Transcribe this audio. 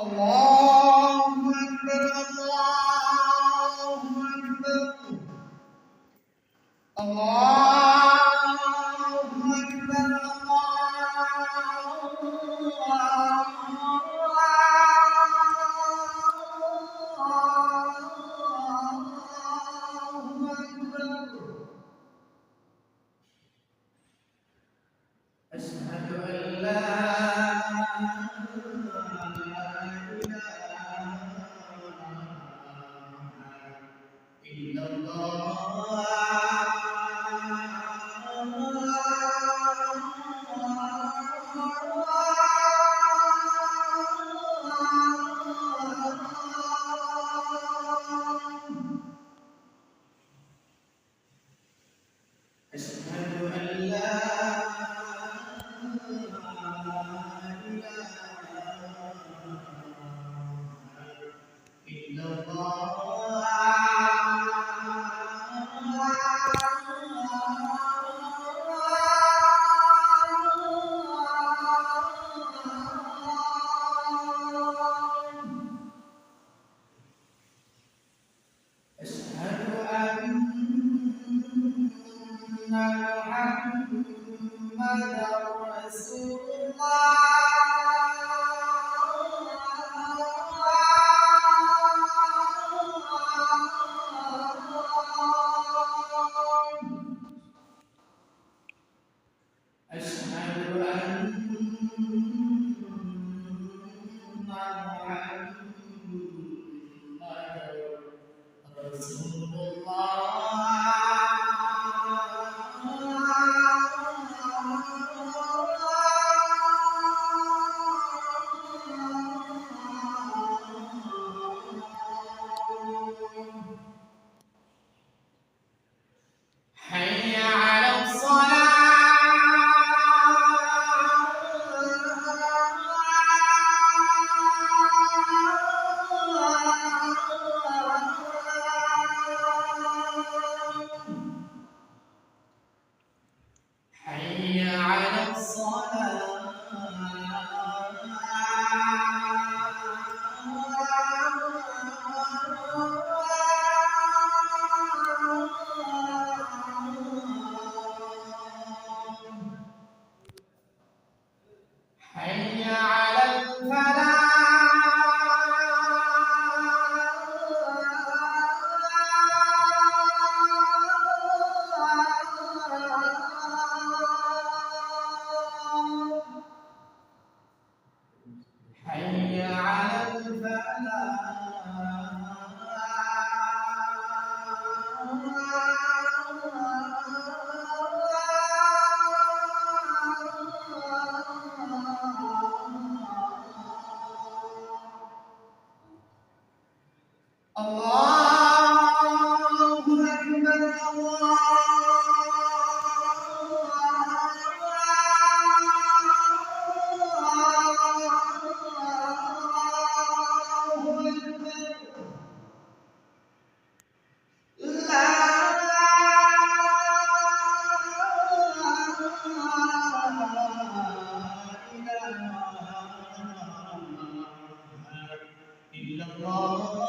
الله أكبر الله أكبر الله أكبر أشهد أن لا إلا الله أشهد أن لا إله إلا الله أشهد أن محمدا رسول أشهد أن محمدا رسول حي على الصلاة حي على الصلاة حي على الفلاح حي على الفلاح الله أكبر إلا الله